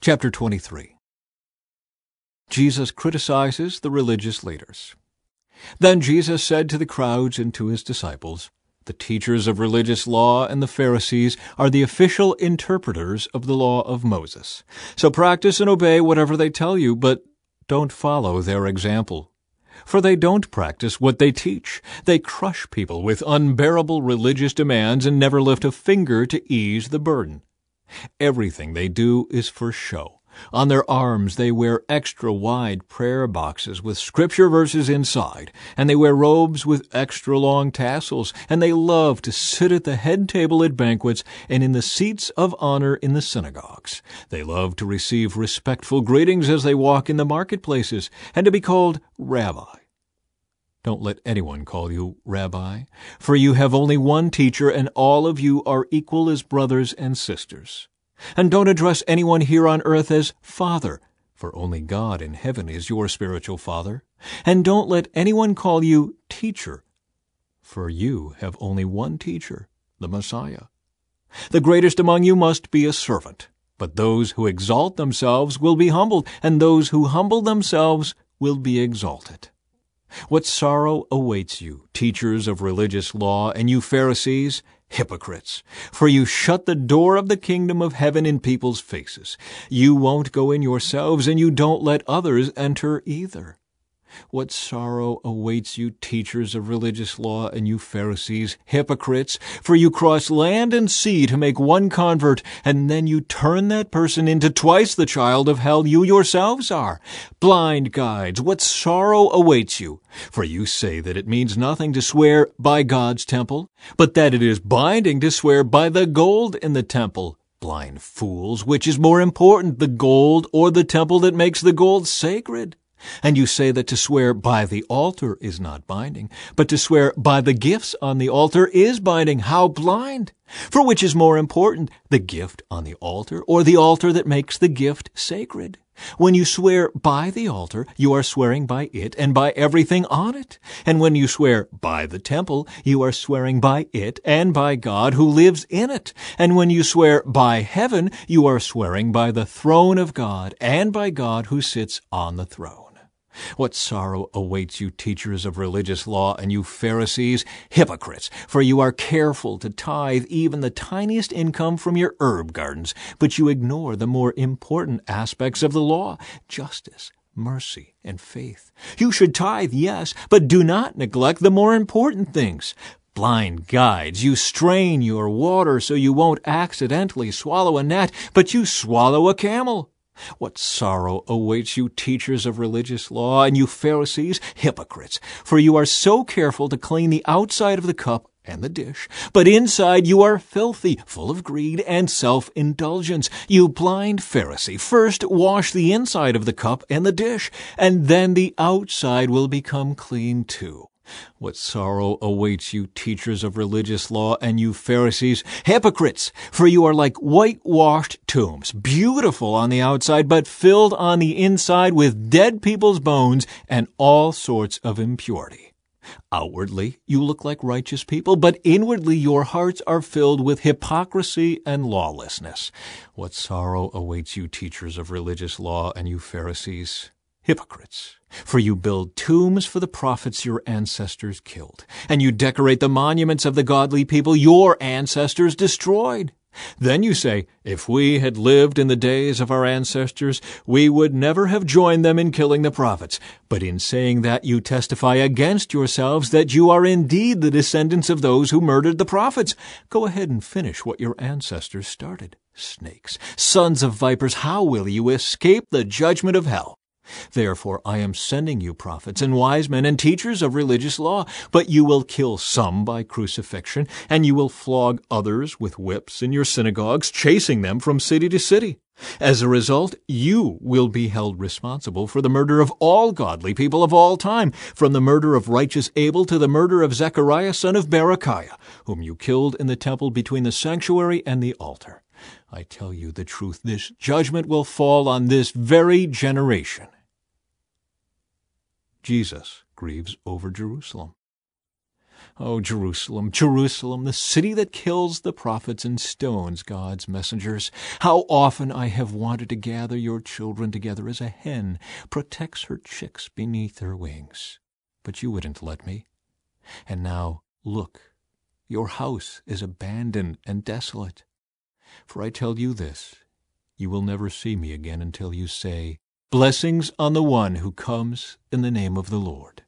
Chapter 23. Jesus criticizes the religious leaders. Then Jesus said to the crowds and to his disciples, "The teachers of religious law and the Pharisees are the official interpreters of the law of Moses. So practice and obey whatever they tell you, but don't follow their example. For they don't practice what they teach. They crush people with unbearable religious demands and never lift a finger to ease the burden. Everything they do is for show. On their arms they wear extra-wide prayer boxes with scripture verses inside, and they wear robes with extra-long tassels, and they love to sit at the head table at banquets and in the seats of honor in the synagogues. They love to receive respectful greetings as they walk in the marketplaces, and to be called Rabbi. Don't let anyone call you Rabbi, for you have only one teacher, and all of you are equal as brothers and sisters. And don't address anyone here on earth as Father, for only God in heaven is your spiritual Father. And don't let anyone call you Teacher, for you have only one teacher, the Messiah. The greatest among you must be a servant, but those who exalt themselves will be humbled, and those who humble themselves will be exalted. What sorrow awaits you, teachers of religious law, and you Pharisees, hypocrites! For you shut the door of the kingdom of heaven in people's faces. You won't go in yourselves, and you don't let others enter either. What sorrow awaits you, teachers of religious law, and you Pharisees, hypocrites! For you cross land and sea to make one convert, and then you turn that person into twice the child of hell you yourselves are. Blind guides, what sorrow awaits you! For you say that it means nothing to swear by God's temple, but that it is binding to swear by the gold in the temple. Blind fools, which is more important, the gold or the temple that makes the gold sacred? And you say that to swear by the altar is not binding, but to swear by the gifts on the altar is binding. How blind! For which is more important, the gift on the altar or the altar that makes the gift sacred? When you swear by the altar, you are swearing by it and by everything on it. And when you swear by the temple, you are swearing by it and by God who lives in it. And when you swear by heaven, you are swearing by the throne of God and by God who sits on the throne. What sorrow awaits you, teachers of religious law, and you Pharisees, hypocrites! For you are careful to tithe even the tiniest income from your herb gardens, but you ignore the more important aspects of the law: justice, mercy, and faith. You should tithe, yes, but do not neglect the more important things. Blind guides, you strain your water so you won't accidentally swallow a gnat, but you swallow a camel. What sorrow awaits you, teachers of religious law, and you Pharisees, hypocrites! For you are so careful to clean the outside of the cup and the dish, but inside you are filthy, full of greed and self-indulgence. You blind Pharisee, first wash the inside of the cup and the dish, and then the outside will become clean too. What sorrow awaits you, teachers of religious law, and you Pharisees, hypocrites! For you are like whitewashed tombs, beautiful on the outside, but filled on the inside with dead people's bones and all sorts of impurity. Outwardly, you look like righteous people, but inwardly your hearts are filled with hypocrisy and lawlessness. What sorrow awaits you, teachers of religious law, and you Pharisees, hypocrites! For you build tombs for the prophets your ancestors killed, and you decorate the monuments of the godly people your ancestors destroyed. Then you say, if we had lived in the days of our ancestors, we would never have joined them in killing the prophets. But in saying that, you testify against yourselves that you are indeed the descendants of those who murdered the prophets. Go ahead and finish what your ancestors started. Snakes, sons of vipers, how will you escape the judgment of hell? Therefore I am sending you prophets and wise men and teachers of religious law, but you will kill some by crucifixion, and you will flog others with whips in your synagogues, chasing them from city to city. As a result, you will be held responsible for the murder of all godly people of all time, from the murder of righteous Abel to the murder of Zechariah son of Berechiah, whom you killed in the temple between the sanctuary and the altar. I tell you the truth, this judgment will fall on this very generation. Jesus grieves over Jerusalem. Oh, Jerusalem, Jerusalem, the city that kills the prophets and stones God's messengers. How often I have wanted to gather your children together as a hen protects her chicks beneath her wings. But you wouldn't let me. And now, look, your house is abandoned and desolate. For I tell you this, you will never see me again until you say, Blessings on the one who comes in the name of the Lord.